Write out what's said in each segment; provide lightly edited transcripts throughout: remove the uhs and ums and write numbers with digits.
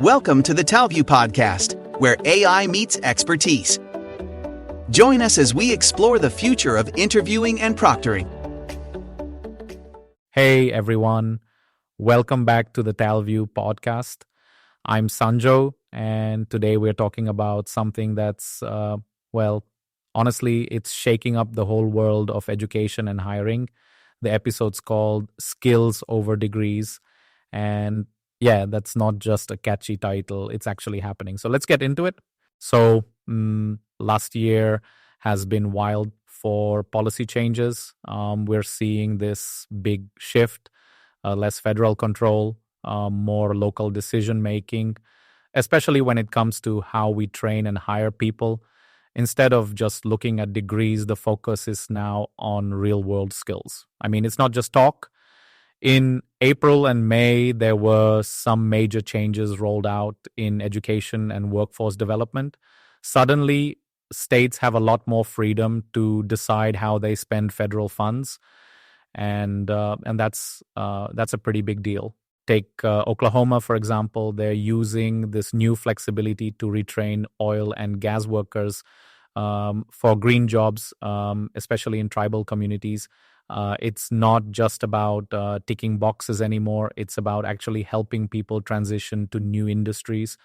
Welcome to the Talview Podcast, where AI meets expertise. Join us as we explore the future of interviewing and proctoring. Hey everyone, welcome back to the Talview Podcast. I'm Sanjo, and today we're talking about something that's, honestly, it's shaking up the whole world of education and hiring. The episode's called Skills Over Degrees, and yeah, that's not just a catchy title, it's actually happening. So let's get into it. So last year has been wild for policy changes. We're seeing this big shift, less federal control, more local decision making, especially when it comes to how we train and hire people. Instead of just looking at degrees, the focus is now on real world skills. I mean, it's not just talk. In April and May, there were some major changes rolled out in education and workforce development. Suddenly, states have a lot more freedom to decide how they spend federal funds, and that's a pretty big deal. Take Oklahoma, for example. They're using this new flexibility to retrain oil and gas workers for green jobs, especially in tribal communities. It's not just about ticking boxes anymore. It's about actually helping people transition to new industries.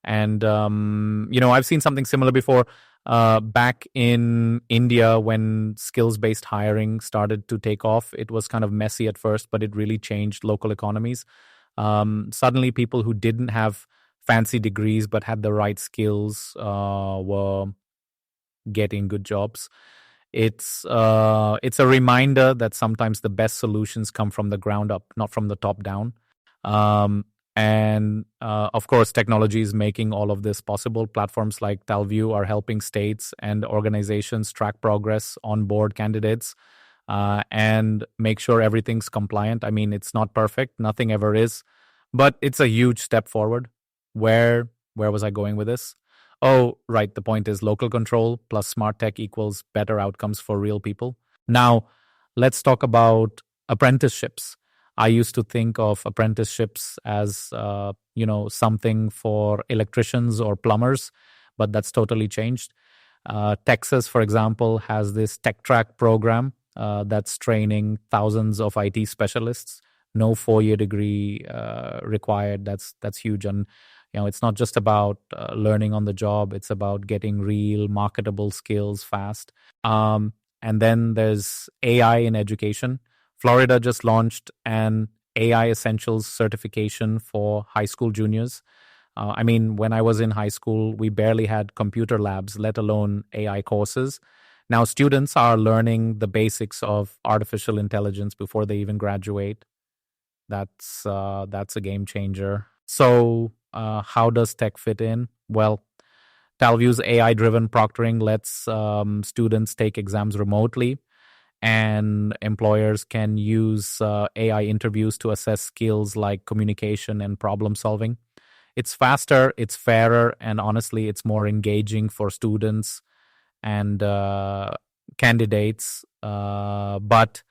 And, I've seen something similar before. Back in India, when skills-based hiring started to take off, it was kind of messy at first, but it really changed local economies. Suddenly, people who didn't have fancy degrees but had the right skills were getting good jobs. It's a reminder that sometimes the best solutions come from the ground up, not from the top down. Of course, technology is making all of this possible. Platforms like Talview are helping states and organizations track progress, onboard candidates, and make sure everything's compliant. I mean, it's not perfect. Nothing ever is. But it's a huge step forward. Where was I going with this? Oh, right. The point is local control plus smart tech equals better outcomes for real people. Now, let's talk about apprenticeships. I used to think of apprenticeships as, something for electricians or plumbers, but that's totally changed. Texas, for example, has this Tech Track program that's training thousands of IT specialists. No 4-year degree required. That's huge. And it's not just about learning on the job. It's about getting real marketable skills fast. And then there's AI in education. Florida just launched an AI Essentials certification for high school juniors. When I was in high school, we barely had computer labs, let alone AI courses. Now students are learning the basics of artificial intelligence before they even graduate. That's a game changer. So how does tech fit in? Well, Talview's AI-driven proctoring lets students take exams remotely, and employers can use AI interviews to assess skills like communication and problem solving. It's faster, it's fairer, and honestly, it's more engaging for students and candidates. But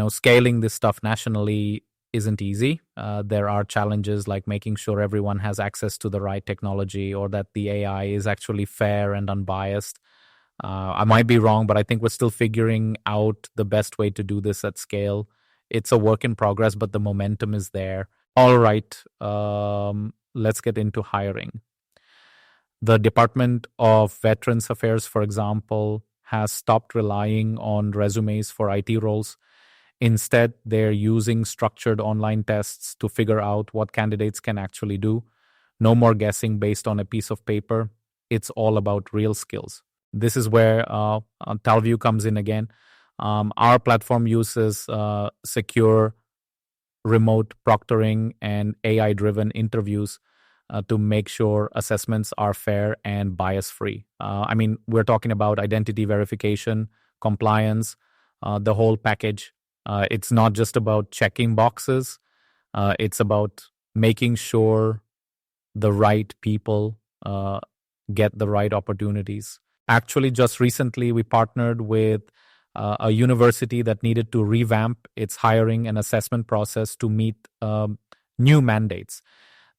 scaling this stuff nationally isn't easy. There are challenges like making sure everyone has access to the right technology or that the AI is actually fair and unbiased. I might be wrong, but I think we're still figuring out the best way to do this at scale. It's a work in progress, but the momentum is there. All right, let's get into hiring. The Department of Veterans Affairs, for example, has stopped relying on resumes for IT roles. Instead, they're using structured online tests to figure out what candidates can actually do. No more guessing based on a piece of paper. It's all about real skills. This is where Talview comes in again. Our platform uses secure remote proctoring and AI-driven interviews to make sure assessments are fair and bias-free. We're talking about identity verification, compliance, the whole package. It's not just about checking boxes. It's about making sure the right people get the right opportunities. Actually, just recently, we partnered with a university that needed to revamp its hiring and assessment process to meet new mandates.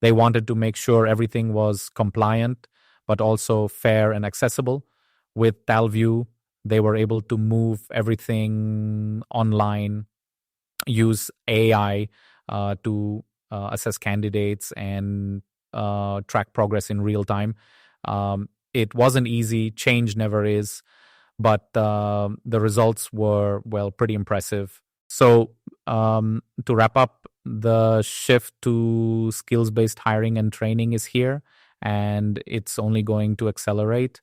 They wanted to make sure everything was compliant, but also fair and accessible. With Talview, they were able to move everything online, use AI to assess candidates and track progress in real time. It wasn't easy. Change never is. But the results were, well, pretty impressive. So to wrap up, the shift to skills-based hiring and training is here, and it's only going to accelerate.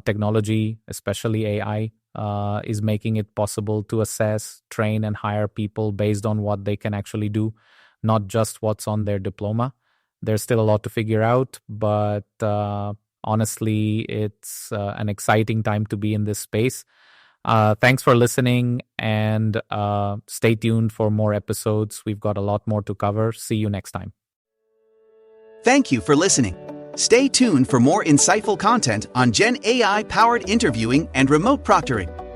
Technology, especially AI, is making it possible to assess, train, and hire people based on what they can actually do, not just what's on their diploma. There's still a lot to figure out, but honestly, it's an exciting time to be in this space. Thanks for listening, and stay tuned for more episodes. We've got a lot more to cover. See you next time. Thank you for listening. Stay tuned for more insightful content on Gen AI-powered interviewing and remote proctoring.